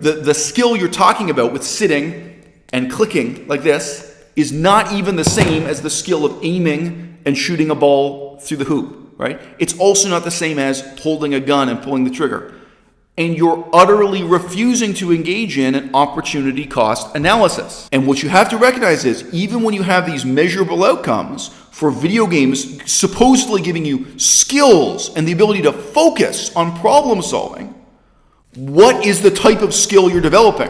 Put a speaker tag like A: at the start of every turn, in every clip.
A: The skill you're talking about with sitting and clicking like this is not even the same as the skill of aiming and shooting a ball through the hoop, right? It's also not the same as holding a gun and pulling the trigger. And you're utterly refusing to engage in an opportunity cost analysis. And what you have to recognize is, even when you have these measurable outcomes for video games supposedly giving you skills and the ability to focus on problem solving, what is the type of skill you're developing?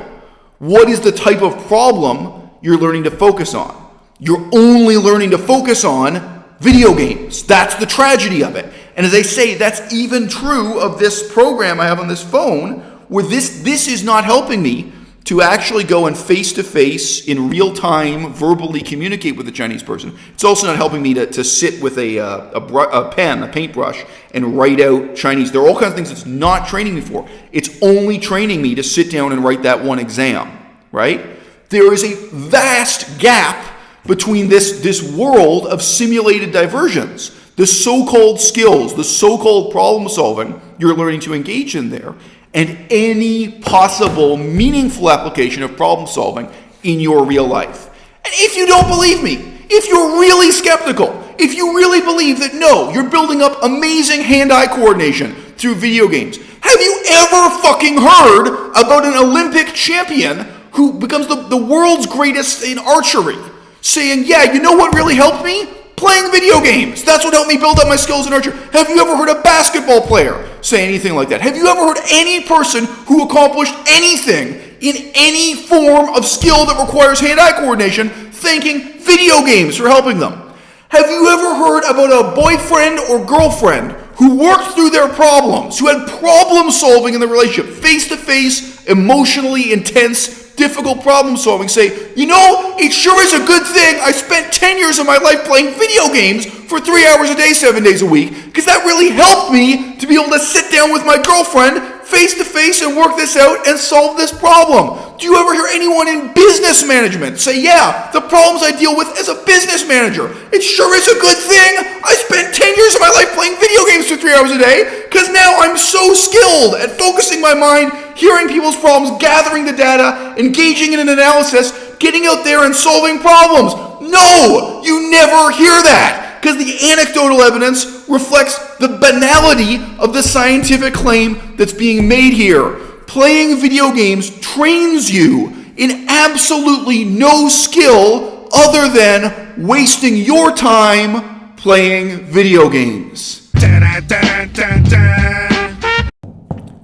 A: What is the type of problem you're learning to focus on? You're only learning to focus on video games. That's the tragedy of it. And as I say, that's even true of this program I have on this phone, where this is not helping me to actually go and face-to-face in real time verbally communicate with a Chinese person. It's also not helping me to sit with a pen, a paintbrush, and write out Chinese. There are all kinds of things it's not training me for. It's only training me to sit down and write that one exam, right? There is a vast gap between this world of simulated diversions, the so-called skills, the so-called problem solving you're learning to engage in there, and any possible meaningful application of problem solving in your real life. And if you don't believe me, if you're really skeptical, if you really believe that no, you're building up amazing hand-eye coordination through video games, have you ever fucking heard about an Olympic champion who becomes the world's greatest in archery saying, yeah, you know what really helped me? Playing video games. That's what helped me build up my skills in archery. Have you ever heard a basketball player say anything like that? Have you ever heard any person who accomplished anything in any form of skill that requires hand-eye coordination thanking video games for helping them? Have you ever heard about a boyfriend or girlfriend who worked through their problems, who had problem solving in the relationship, face-to-face, emotionally intense, difficult problem solving, say, you know, it sure is a good thing I spent 10 years of my life playing video games for 3 hours a day, 7 days a week, because that really helped me to be able to sit down with my girlfriend face to face and work this out and solve this problem. Do you ever hear anyone in business management say, yeah, the problems I deal with as a business manager, it sure is a good thing I spent 10 years of my life playing video games for 3 hours a day, because now I'm so skilled at focusing my mind, hearing people's problems, gathering the data, engaging in an analysis, getting out there and solving problems. No, you never hear that, because the anecdotal evidence reflects the banality of the scientific claim that's being made here. Playing video games trains you in absolutely no skill other than wasting your time playing video games.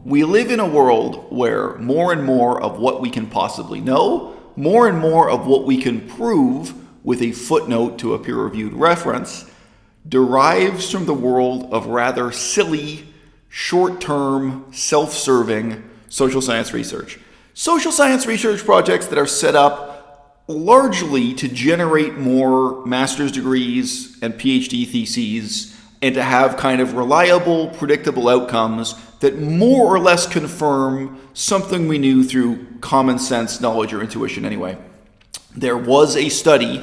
A: We live in a world where more and more of what we can possibly know, more and more of what we can prove with a footnote to a peer-reviewed reference, derives from the world of rather silly, short-term, self-serving social science research. Social science research projects that are set up largely to generate more master's degrees and PhD theses and to have kind of reliable, predictable outcomes that more or less confirm something we knew through common sense, knowledge, or intuition anyway. There was a study,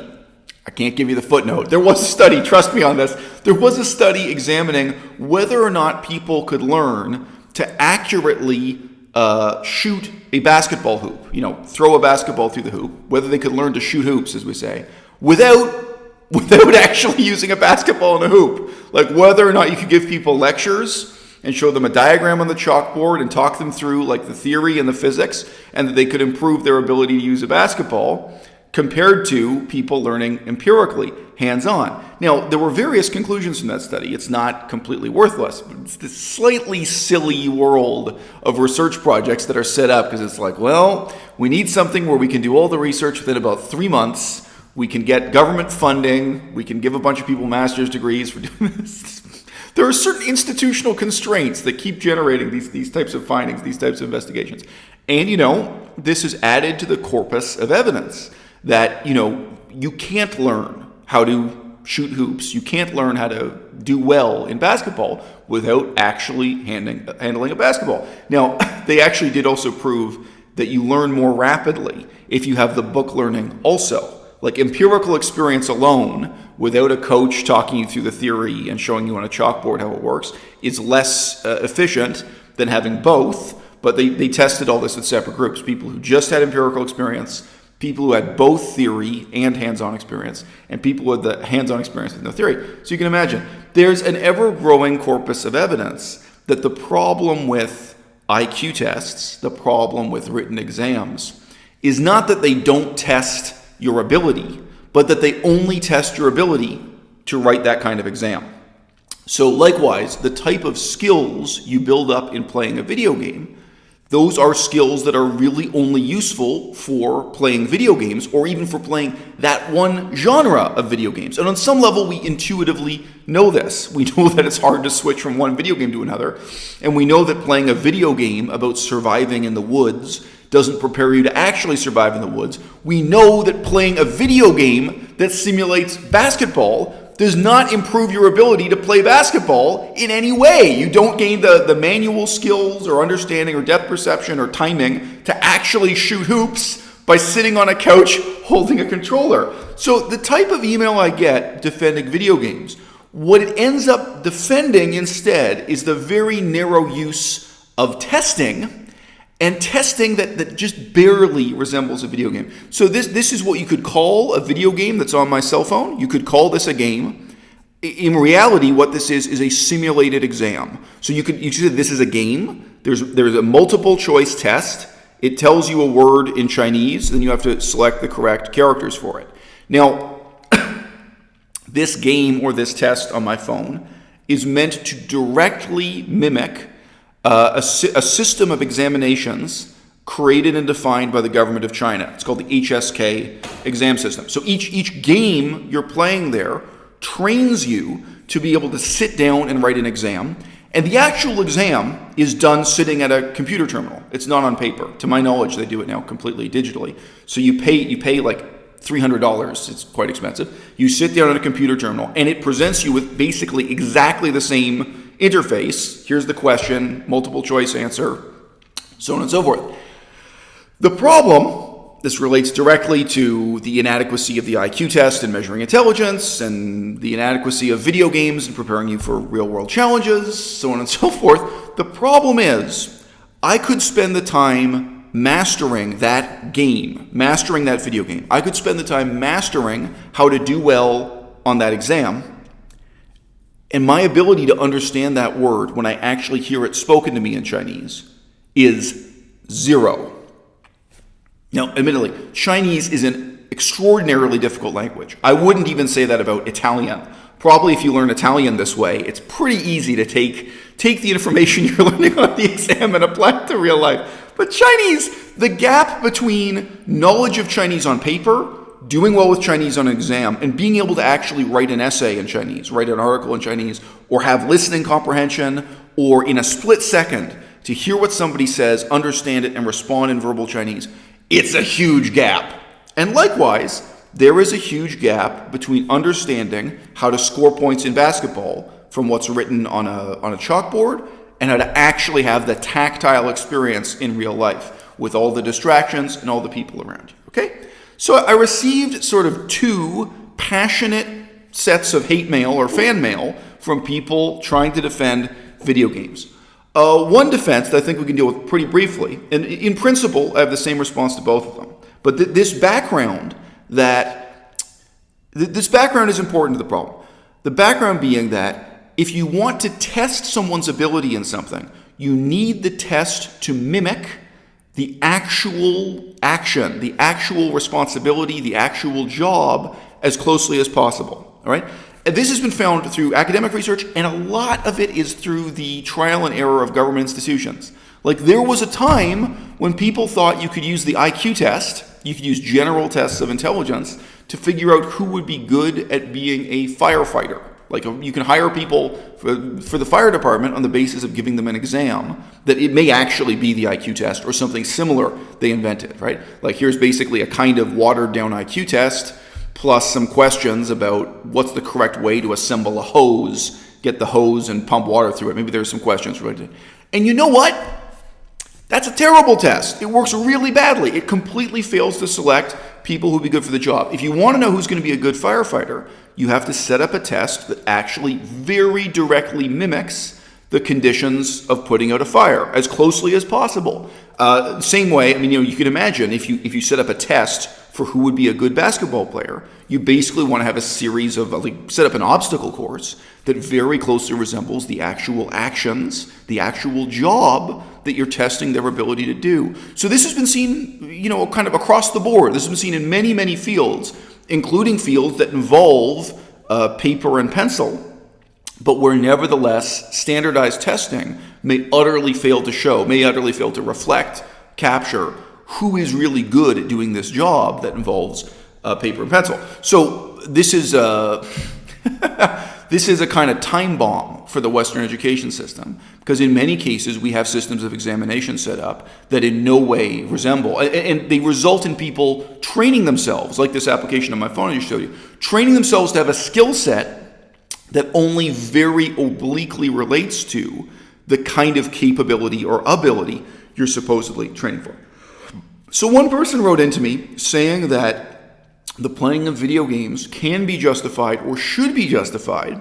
A: I can't give you the footnote, there was a study, trust me on this, there was a study examining whether or not people could learn to accurately shoot a basketball hoop, throw a basketball through the hoop, whether they could learn to shoot hoops, as we say, without actually using a basketball and a hoop. Like whether or not you could give people lectures and show them a diagram on the chalkboard and talk them through like the theory and the physics, and that they could improve their ability to use a basketball compared to people learning empirically, hands-on. Now, there were various conclusions from that study. It's not completely worthless, but it's this slightly silly world of research projects that are set up because it's like, well, we need something where we can do all the research within about 3 months. We can get government funding. We can give a bunch of people master's degrees for doing this. There are certain institutional constraints that keep generating these types of findings, these types of investigations. And, this is added to the corpus of evidence that, you can't learn how to shoot hoops. You can't learn how to do well in basketball without actually handling a basketball. Now, they actually did also prove that you learn more rapidly if you have the book learning also. Like empirical experience alone, without a coach talking you through the theory and showing you on a chalkboard how it works, is less efficient than having both. But they tested all this with separate groups, people who just had empirical experience, people who had both theory and hands-on experience, and people with the hands-on experience with no theory. So you can imagine, there's an ever-growing corpus of evidence that the problem with IQ tests, the problem with written exams, is not that they don't test your ability, but that they only test your ability to write that kind of exam. So likewise, the type of skills you build up in playing a video game, those are skills that are really only useful for playing video games or even for playing that one genre of video games. And on some level, we intuitively know this. We know that it's hard to switch from one video game to another. And we know that playing a video game about surviving in the woods doesn't prepare you to actually survive in the woods. We know that playing a video game that simulates basketball does not improve your ability to play basketball in any way. You don't gain the manual skills or understanding or depth perception or timing to actually shoot hoops by sitting on a couch holding a controller. So the type of email I get defending video games, what it ends up defending instead is the very narrow use of testing, and testing that just barely resembles a video game. So this is what you could call a video game that's on my cell phone. You could call this a game. In reality, what this is a simulated exam. So you say this is a game. There's a multiple choice test. It tells you a word in Chinese, then you have to select the correct characters for it. Now, this game or this test on my phone is meant to directly mimic a system of examinations created and defined by the government of China. It's called the HSK exam system. So each game you're playing there trains you to be able to sit down and write an exam. And the actual exam is done sitting at a computer terminal. It's not on paper. To my knowledge, they do it now completely digitally. So you pay like $300. It's quite expensive. You sit down at a computer terminal, and it presents you with basically exactly the same interface. Here's the question, multiple choice answer, so on and so forth. The problem, this relates directly to the inadequacy of the IQ test in measuring intelligence and the inadequacy of video games in preparing you for real-world challenges, so on and so forth. The problem is, I could spend the time mastering that game, mastering that video game. I could spend the time mastering how to do well on that exam, and my ability to understand that word when I actually hear it spoken to me in Chinese is zero. Now, admittedly, Chinese is an extraordinarily difficult language. I wouldn't even say that about Italian. Probably if you learn Italian this way, it's pretty easy to take the information you're learning on the exam and apply it to real life. But Chinese, the gap between knowledge of Chinese on paper, doing well with Chinese on an exam, and being able to actually write an essay in Chinese, write an article in Chinese, or have listening comprehension, or in a split second to hear what somebody says, understand it, and respond in verbal Chinese, it's a huge gap. And likewise, there is a huge gap between understanding how to score points in basketball from what's written on a chalkboard and how to actually have the tactile experience in real life with all the distractions and all the people around you, okay? So I received sort of two passionate sets of hate mail or fan mail from people trying to defend video games. One defense that I think we can deal with pretty briefly, and in principle, I have the same response to both of them. But this background is important to the problem. The background being that if you want to test someone's ability in something, you need the test to mimic the actual action, the actual responsibility, the actual job as closely as possible. All right? And this has been found through academic research, and a lot of it is through the trial and error of government institutions. Like, there was a time when people thought you could use the IQ test, you could use general tests of intelligence to figure out who would be good at being a firefighter. Like, you can hire people for the fire department on the basis of giving them an exam that it may actually be the IQ test or something similar they invented, right? Like, here's basically a kind of watered-down IQ test plus some questions about what's the correct way to assemble a hose, get the hose and pump water through it. Maybe there's some questions related. And you know what? That's a terrible test. It works really badly. It completely fails to select people who would be good for the job. If you want to know who's going to be a good firefighter, you have to set up a test that actually very directly mimics the conditions of putting out a fire as closely as possible. Same way, I mean, you can imagine if you set up a test for who would be a good basketball player, you basically want to have a series of, set up an obstacle course that very closely resembles the actual actions, the actual job that you're testing their ability to do. So this has been seen, kind of across the board. This has been seen in many, many fields, including fields that involve paper and pencil, but where nevertheless standardized testing may utterly fail to reflect, capture who is really good at doing this job that involves paper and pencil. So this is this is a kind of time bomb for the Western education system, because in many cases we have systems of examination set up that in no way resemble, and they result in people training themselves, like this application on my phone I just showed you, training themselves to have a skill set that only very obliquely relates to the kind of capability or ability you're supposedly training for. So one person wrote into me saying that the playing of video games can be justified or should be justified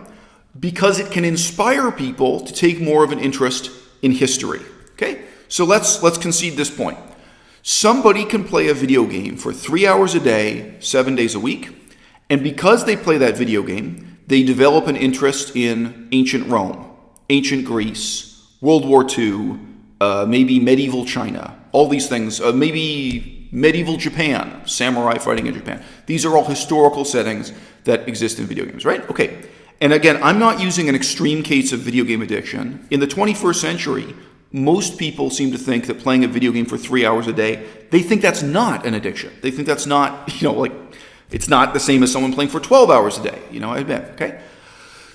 A: because it can inspire people to take more of an interest in history. Okay? So let's concede this point. Somebody can play a video game for 3 hours a day, 7 days a week, and because they play that video game, they develop an interest in ancient Rome, ancient Greece, World War II, maybe medieval China, all these things, maybe medieval Japan, samurai fighting in Japan. These are all historical settings that exist in video games, right? Okay. And again, I'm not using an extreme case of video game addiction. In the 21st century, most people seem to think that playing a video game for 3 hours a day, they think that's not an addiction. They think that's not, it's not the same as someone playing for 12 hours a day, I admit, okay?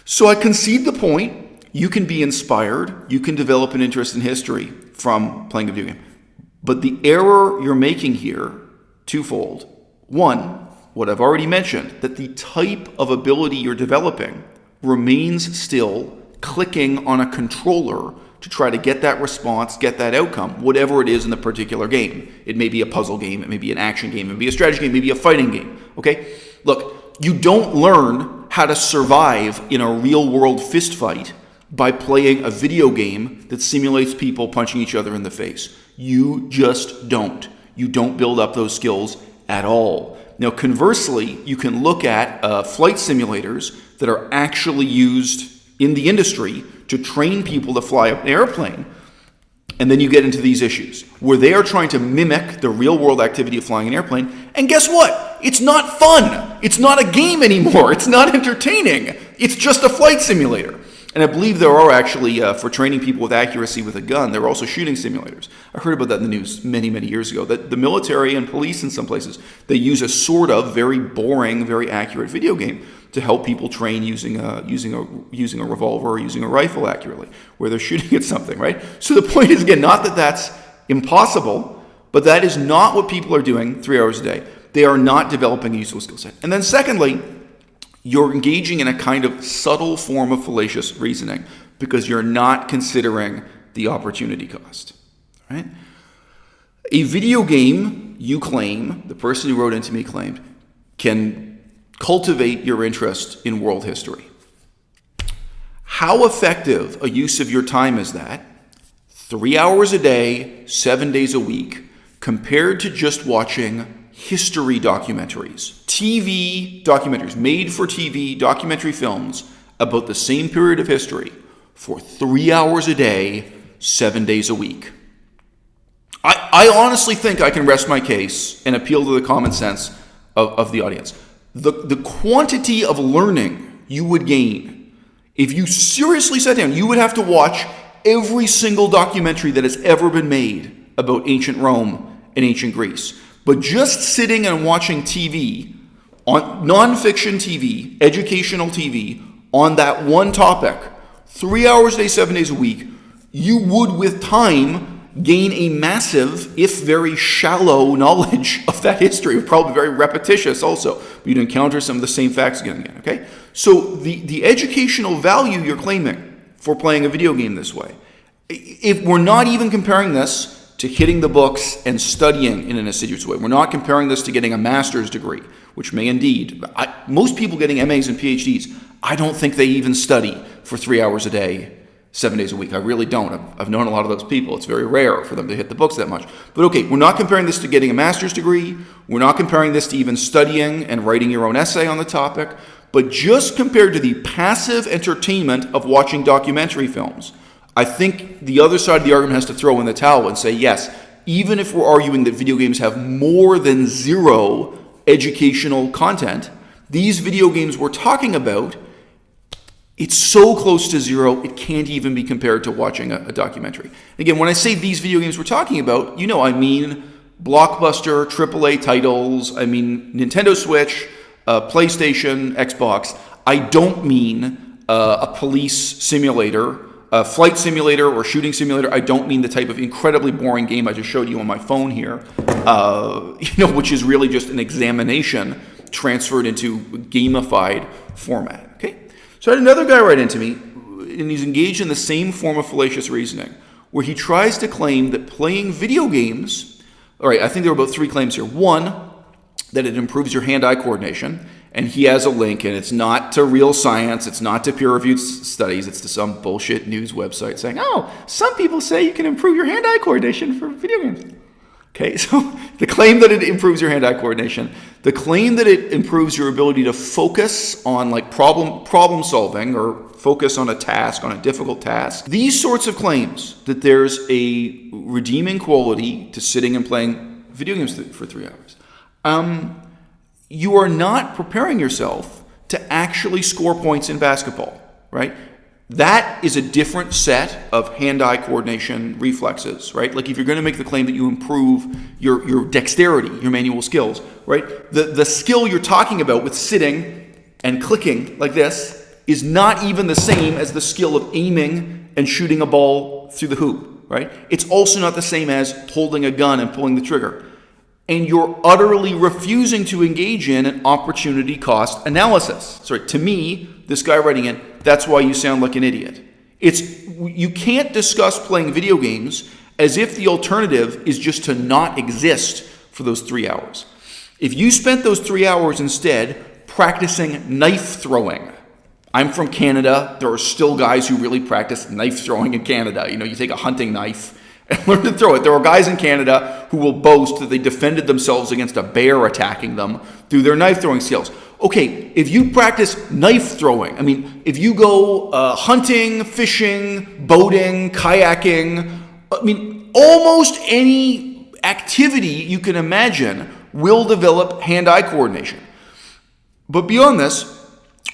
A: So I concede the point. You can be inspired. You can develop an interest in history from playing a video game. But the error you're making here, twofold. One, what I've already mentioned, that the type of ability you're developing remains still clicking on a controller to try to get that response, get that outcome, whatever it is in the particular game. It may be a puzzle game, it may be an action game, it may be a strategy game, it may be a fighting game, okay? Look, you don't learn how to survive in a real-world fist fight by playing a video game that simulates people punching each other in the face. You just don't. You don't build up those skills at all. Now, conversely, you can look at flight simulators that are actually used in the industry to train people to fly an airplane, and then you get into these issues where they are trying to mimic the real-world activity of flying an airplane, and guess what? It's not fun. It's not a game anymore. It's not entertaining. It's just a flight simulator. And I believe there are actually, for training people with accuracy with a gun, there are also shooting simulators. I heard about that in the news many, many years ago, that the military and police in some places, they use a sort of very boring, very accurate video game to help people train using a revolver or using a rifle accurately, where they're shooting at something, right? So the point is, again, not that that's impossible, but that is not what people are doing 3 hours a day. They are not developing a useful skill set. And then secondly, you're engaging in a kind of subtle form of fallacious reasoning because you're not considering the opportunity cost, right? A video game, you claim, the person who wrote into me claimed, can cultivate your interest in world history. How effective a use of your time is that? 3 hours a day, 7 days a week, compared to just watching history documentaries, TV documentaries, made for TV documentary films about the same period of history for 3 hours a day, 7 days a week. I honestly think I can rest my case and appeal to the common sense of the audience. The quantity of learning you would gain if you seriously sat down, you would have to watch every single documentary that has ever been made about ancient Rome and ancient Greece. But just sitting and watching TV, on nonfiction TV, educational TV, on that one topic, 3 hours a day, 7 days a week, you would, with time, gain a massive, if very shallow, knowledge of that history, probably very repetitious also. But you'd encounter some of the same facts again and again, okay? So the educational value you're claiming for playing a video game this way, if we're not even comparing this to hitting the books and studying in an assiduous way. We're not comparing this to getting a master's degree, which may indeed. Most people getting MAs and PhDs, I don't think they even study for 3 hours a day 7 days a week. I really don't. I've known a lot of those people. It's very rare for them to hit the books that much. But okay, we're not comparing this to getting a master's degree. We're not comparing this to even studying and writing your own essay on the topic. But just compared to the passive entertainment of watching documentary films, I think the other side of the argument has to throw in the towel and say, yes, even if we're arguing that video games have more than zero educational content, these video games we're talking about, it's so close to zero, it can't even be compared to watching a documentary. Again, when I say these video games we're talking about, I mean blockbuster, AAA titles, I mean Nintendo Switch, PlayStation, Xbox. I don't mean a police simulator, a flight simulator or shooting simulator. I don't mean the type of incredibly boring game I just showed you on my phone here, which is really just an examination transferred into gamified format. Okay? So I had another guy write into me, and he's engaged in the same form of fallacious reasoning, where he tries to claim that playing video games, all right, I think there are about 3 claims here. One, that it improves your hand-eye coordination, and he has a link, and it's not to real science, it's not to peer-reviewed studies, it's to some bullshit news website saying, oh, some people say you can improve your hand-eye coordination for video games. Okay, so the claim that it improves your hand-eye coordination, the claim that it improves your ability to focus on problem solving or focus on a task, on a difficult task, these sorts of claims that there's a redeeming quality to sitting and playing video games for 3 hours, you are not preparing yourself to actually score points in basketball, right? That is a different set of hand-eye coordination reflexes, right? Like if you're going to make the claim that you improve your dexterity, your manual skills, right? The skill you're talking about with sitting and clicking like this is not even the same as the skill of aiming and shooting a ball through the hoop, right? It's also not the same as holding a gun and pulling the trigger. And you're utterly refusing to engage in an opportunity cost analysis. Sorry, to me, this guy writing it, that's why you sound like an idiot. You can't discuss playing video games as if the alternative is just to not exist for those 3 hours. If you spent those 3 hours instead practicing knife throwing, I'm from Canada, there are still guys who really practice knife throwing in Canada. You take a hunting knife and learn to throw it. There are guys in Canada who will boast that they defended themselves against a bear attacking them through their knife throwing skills. Okay, if you practice knife throwing, if you go hunting, fishing, boating, kayaking, almost any activity you can imagine will develop hand-eye coordination. But beyond this,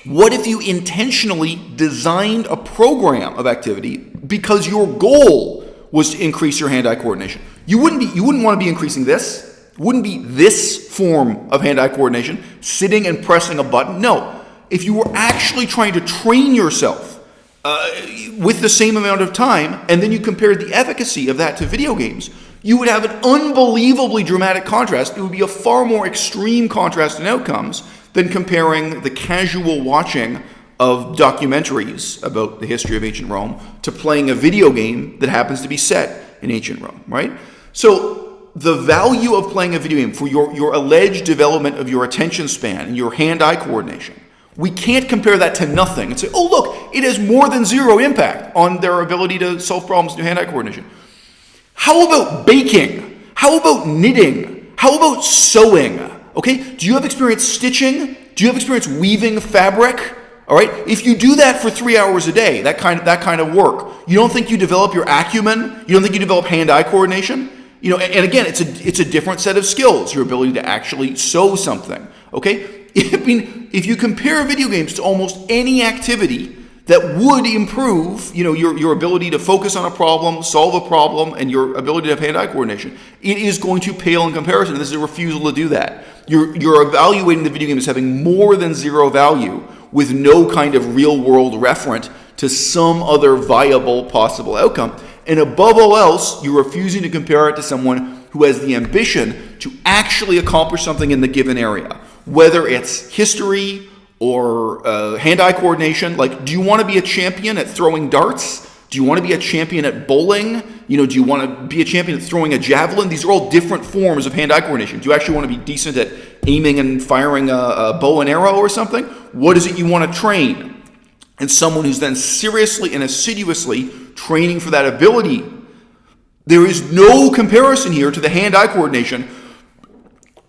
A: what if you intentionally designed a program of activity because your goal was to increase your hand-eye coordination? You wouldn't want to be increasing this. It wouldn't be this form of hand-eye coordination, sitting and pressing a button. No. If you were actually trying to train yourself with the same amount of time, and then you compared the efficacy of that to video games, you would have an unbelievably dramatic contrast. It would be a far more extreme contrast in outcomes than comparing the casual watching of documentaries about the history of ancient Rome to playing a video game that happens to be set in ancient Rome, right? So the value of playing a video game for your alleged development of your attention span and your hand-eye coordination, we can't compare that to nothing and say, oh, look, it has more than zero impact on their ability to solve problems and do hand-eye coordination. How about baking? How about knitting? How about sewing? Okay, do you have experience stitching? Do you have experience weaving fabric? All right, if you do that for 3 hours a day, that kind of work, you don't think you develop your acumen? You don't think you develop hand-eye coordination? And again, it's a different set of skills, your ability to actually sew something. Okay, if you compare video games to almost any activity that would improve, your ability to focus on a problem, solve a problem, and your ability to have hand-eye coordination, it is going to pale in comparison. This is a refusal to do that. You're evaluating the video game as having more than zero value with no kind of real-world referent to some other viable possible outcome. And above all else, you're refusing to compare it to someone who has the ambition to actually accomplish something in the given area, whether it's history or hand-eye coordination. Like, do you want to be a champion at throwing darts? Do you want to be a champion at bowling? Do you want to be a champion at throwing a javelin? These are all different forms of hand-eye coordination. Do you actually want to be decent at aiming and firing a bow and arrow or something? What is it you want to train? and someone who's then seriously and assiduously training for that ability, there is no comparison here to the hand-eye coordination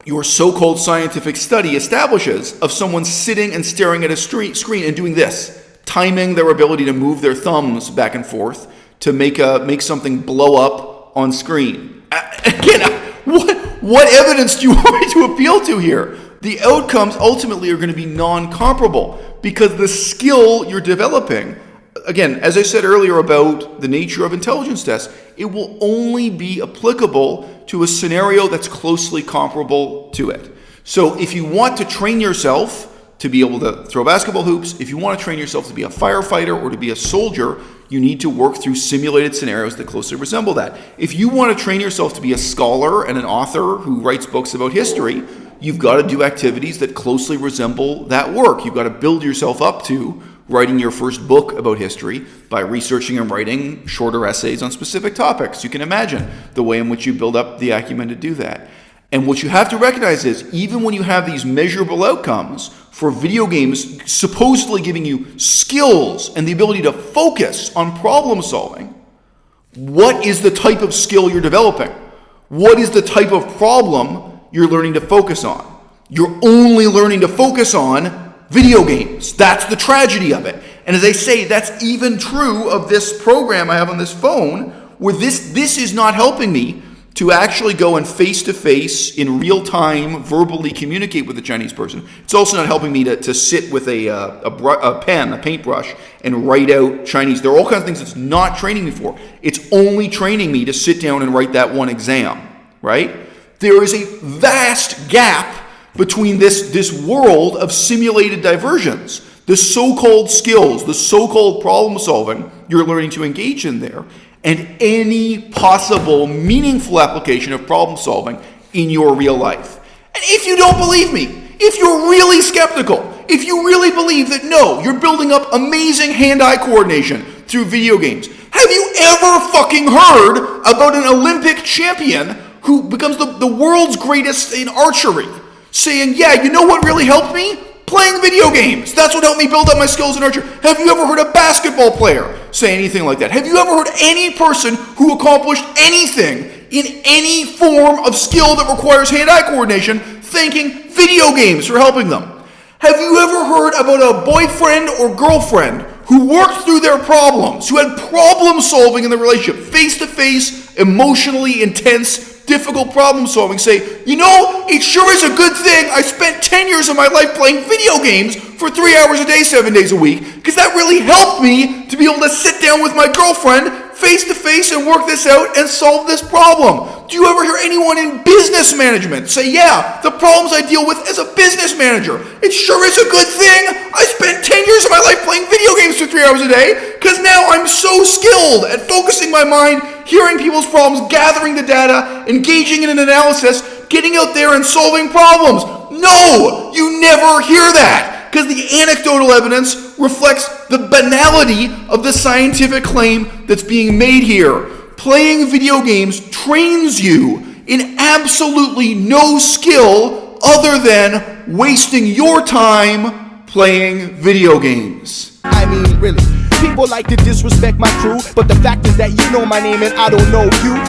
A: your so-called scientific study establishes of someone sitting and staring at a screen and doing this, timing their ability to move their thumbs back and forth to make something blow up on screen. Again, what evidence do you want me to appeal to here? The outcomes ultimately are going to be non-comparable because the skill you're developing, again, as I said earlier about the nature of intelligence tests, it will only be applicable to a scenario that's closely comparable to it. So if you want to train yourself to be able to throw basketball hoops, if you want to train yourself to be a firefighter or to be a soldier, you need to work through simulated scenarios that closely resemble that. If you want to train yourself to be a scholar and an author who writes books about history, you've got to do activities that closely resemble that work. You've got to build yourself up to writing your first book about history by researching and writing shorter essays on specific topics. You can imagine the way in which you build up the acumen to do that. And what you have to recognize is, even when you have these measurable outcomes for video games supposedly giving you skills and the ability to focus on problem solving, what is the type of skill you're developing? What is the type of problem you're learning to focus on? You're only learning to focus on video games. That's the tragedy of it. And as I say, that's even true of this program I have on this phone, where this is not helping me to actually go and face-to-face in real time verbally communicate with a Chinese person. It's also not helping me to sit with a pen, a paintbrush, and write out Chinese. There are all kinds of things it's not training me for. It's only training me to sit down and write that one exam, right? There is a vast gap between this world of simulated diversions, the so-called skills, the so-called problem solving you're learning to engage in there, and any possible meaningful application of problem solving in your real life. And if you don't believe me, if you're really skeptical, if you really believe that no, you're building up amazing hand-eye coordination through video games, have you ever fucking heard about an Olympic champion who becomes the world's greatest in archery saying, yeah, you know what really helped me? Playing video games. That's what helped me build up my skills in archery. Have you ever heard a basketball player say anything like that? Have you ever heard any person who accomplished anything in any form of skill that requires hand-eye coordination thanking video games for helping them? Have you ever heard about a boyfriend or girlfriend who worked through their problems, who had problem solving in the relationship, face-to-face, emotionally intense, difficult problem solving, say, you know, it sure is a good thing I spent 10 years of my life playing video games for 3 hours a day, 7 days a week, because that really helped me to be able to sit down with my girlfriend face to face and work this out and solve this problem. Do you ever hear anyone in business management say, yeah, the problems I deal with as a business manager, it sure is a good thing I spent 10 years of my life playing video games for 3 hours a day, because now I'm so skilled at focusing my mind, hearing people's problems, gathering the data, engaging in an analysis, getting out there and solving problems. No, you never hear that, because the anecdotal evidence reflects the banality of the scientific claim that's being made here. Playing video games trains you in absolutely no skill other than wasting your time playing video games.
B: I mean, really, people like to disrespect my crew, but the fact is that you know my name and I don't know you.